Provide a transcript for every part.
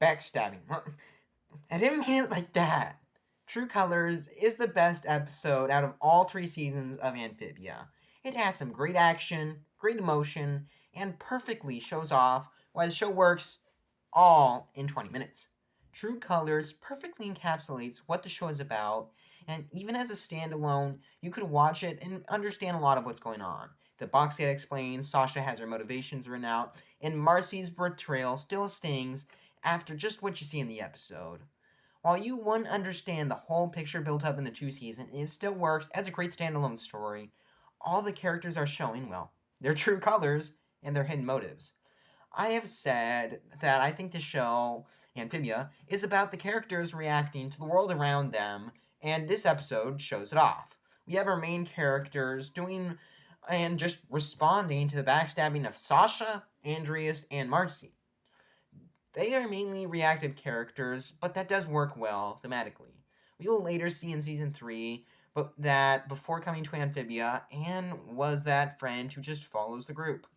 Backstabbing. I didn't mean it like that. True Colors is the best episode out of all 3 seasons of Amphibia. It has some great action, great emotion, and perfectly shows off why the show works all in 20 minutes. True Colors perfectly encapsulates what the show is about, and even as a standalone, you could watch it and understand a lot of what's going on. The box set explains, Sasha has her motivations written out, and Marcy's betrayal still stings after just what you see in the episode. While you wouldn't understand the whole picture built up in the 2 seasons, it still works as a great standalone story. All the characters are showing, well, their true colors and their hidden motives. I have said that I think the show, Amphibia, is about the characters reacting to the world around them, and this episode shows it off. We have our main characters doing and just responding to the backstabbing of Sasha, Andreas, and Marcy. They are mainly reactive characters, but that does work well thematically. We will later see in season 3 but that before coming to Amphibia, Anne was that friend who just follows the group.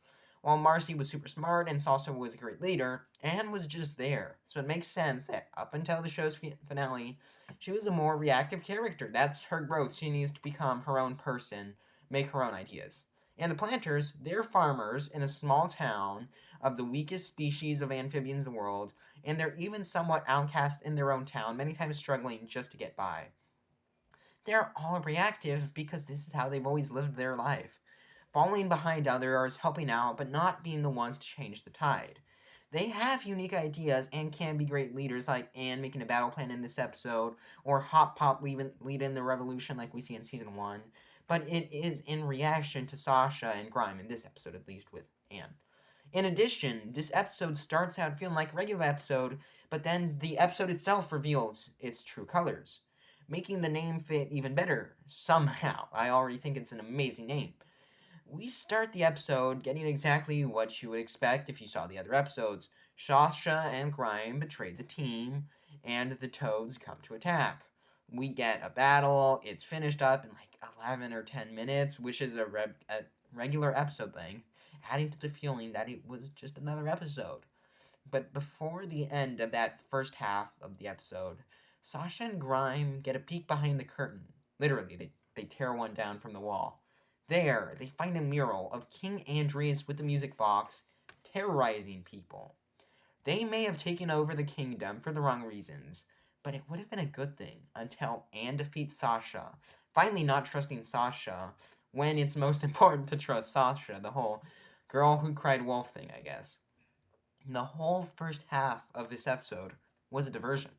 While Marcy was super smart and Salsa was a great leader, Anne was just there. So it makes sense that up until the show's finale, she was a more reactive character. That's her growth. She needs to become her own person, make her own ideas. And the planters, they're farmers in a small town of the weakest species of amphibians in the world, and they're even somewhat outcasts in their own town, many times struggling just to get by. They're all reactive because this is how they've always lived their life. Falling behind others, helping out, but not being the ones to change the tide. They have unique ideas and can be great leaders, like Anne making a battle plan in this episode, or Hop Pop leading the revolution like we see in season 1. But it is in reaction to Sasha and Grime, in this episode at least, with Anne. In addition, this episode starts out feeling like a regular episode, but then the episode itself reveals its true colors, making the name fit even better, somehow. I already think it's an amazing name. We start the episode getting exactly what you would expect if you saw the other episodes. Sasha and Grime betray the team, and the Toads come to attack. We get a battle, it's finished up in like 11 or 10 minutes, which is a regular episode thing, adding to the feeling that it was just another episode. But before the end of that first half of the episode, Sasha and Grime get a peek behind the curtain. Literally, they tear one down from the wall. There, they find a mural of King Andreas with the music box, terrorizing people. They may have taken over the kingdom for the wrong reasons, but it would have been a good thing until Anne defeats Sasha, finally not trusting Sasha when it's most important to trust Sasha, the whole girl who cried wolf thing, I guess. The whole first half of this episode was a diversion.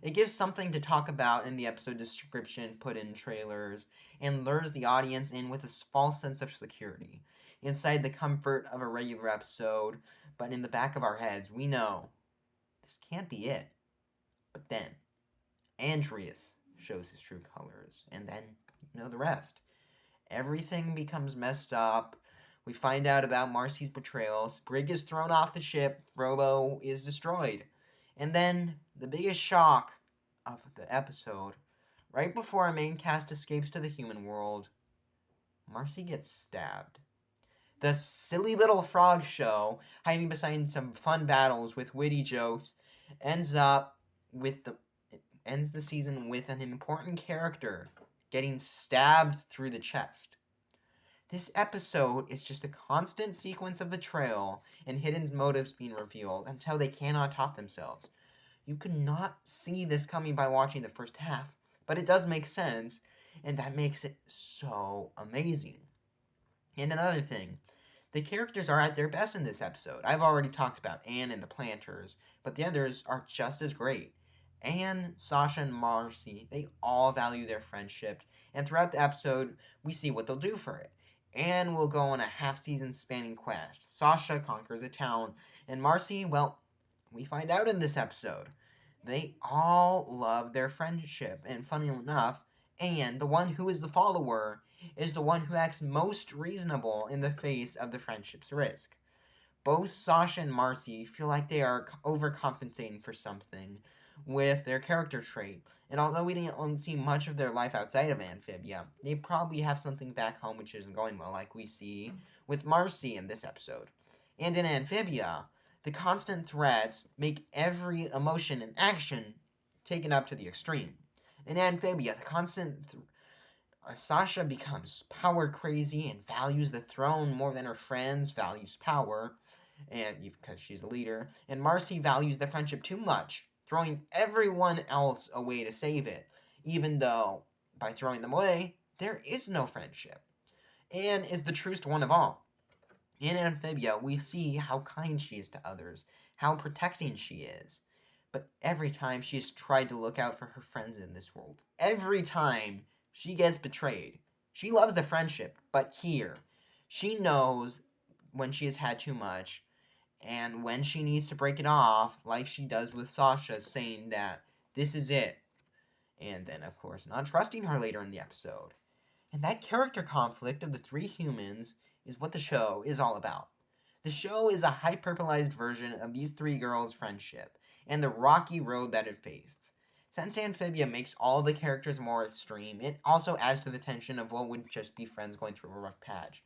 It gives something to talk about in the episode description put in trailers and lures the audience in with a false sense of security. Inside the comfort of a regular episode, but in the back of our heads, we know this can't be it. But then, Andreas shows his true colors, and then you know the rest. Everything becomes messed up. We find out about Marcy's betrayal. Sprig is thrown off the ship. Robo is destroyed. And then, the biggest shock of the episode, right before our main cast escapes to the human world, Marcy gets stabbed. The silly little frog show, hiding behind some fun battles with witty jokes, ends up with the ends the season with an important character getting stabbed through the chest. This episode is just a constant sequence of betrayal and hidden motives being revealed until they cannot top themselves. You could not see this coming by watching the first half, but it does make sense, and that makes it so amazing. And another thing, the characters are at their best in this episode. I've already talked about Anne and the Planters, but the others are just as great. Anne, Sasha, and Marcy, they all value their friendship, and throughout the episode, we see what they'll do for it. Anne will go on a half-season spanning quest. Sasha conquers a town, and Marcy, well, we find out in this episode. They all love their friendship, and funny enough, Anne, the one who is the follower, is the one who acts most reasonable in the face of the friendship's risk. Both Sasha and Marcy feel like they are overcompensating for something with their character trait, and although we didn't see much of their life outside of Amphibia, they probably have something back home which isn't going well, like we see with Marcy in this episode. And in Amphibia, The constant threats make every emotion and action taken up to the extreme. In Amphibia, the Sasha becomes power crazy and values the throne more than her friends, values power, and because she's the leader. And Marcy values the friendship too much, throwing everyone else away to save it, even though by throwing them away, there is no friendship. Anne is the truest one of all. In Amphibia, we see how kind she is to others, how protecting she is. But every time she's tried to look out for her friends in this world, every time she gets betrayed. She loves the friendship, but here, she knows when she has had too much and when she needs to break it off, like she does with Sasha, saying that this is it. And then, of course, not trusting her later in the episode. And that character conflict of the three humans is what the show is all about. The show is a hyperbolized version of these three girls' friendship and the rocky road that it faced. Since Amphibia makes all the characters more extreme, it also adds to the tension of what would just be friends going through a rough patch.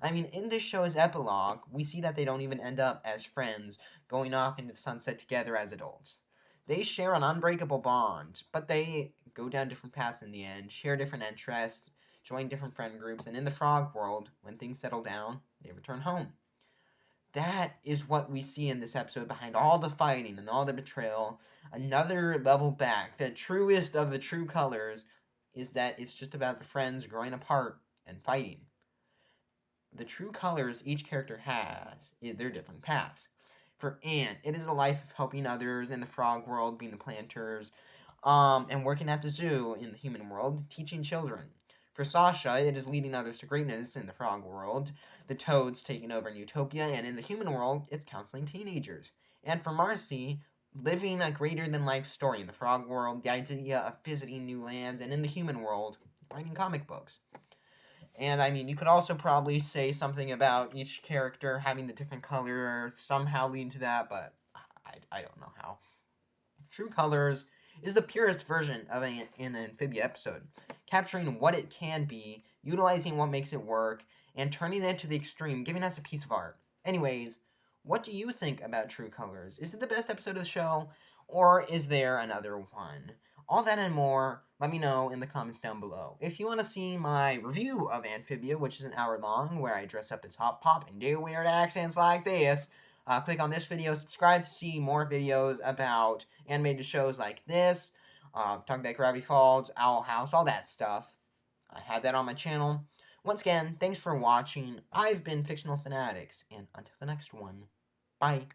I mean, in this show's epilogue, we see that they don't even end up as friends, going off into the sunset together as adults. They share an unbreakable bond, but they go down different paths in the end, share different interests, join different friend groups, and in the frog world, when things settle down, they return home. That is what we see in this episode behind all the fighting and all the betrayal. Another level back. The truest of the true colors is that it's just about the friends growing apart and fighting. The true colors each character has is their different paths. For Anne, it is a life of helping others in the frog world, being the planters, and working at the zoo in the human world, teaching children. For Sasha, it is leading others to greatness in the frog world, the toads taking over in Utopia, and in the human world, it's counseling teenagers. And for Marcy, living a greater than life story in the frog world, the idea of visiting new lands, and in the human world, writing comic books. And I mean, you could also probably say something about each character having the different color, somehow leading to that, but I don't know how. True Colors is the purest version of an Amphibia episode, capturing what it can be, utilizing what makes it work, and turning it to the extreme, giving us a piece of art. Anyways, what do you think about True Colors? Is it the best episode of the show, or is there another one? All that and more, let me know in the comments down below. If you want to see my review of Amphibia, which is an hour long, where I dress up as Hop Pop and do weird accents like this, click on this video, subscribe to see more videos about animated shows like this, talking about Gravity Falls, Owl House, all that stuff. I have that on my channel. Once again, thanks for watching. I've been Fictional Fanatics, and until the next one, bye.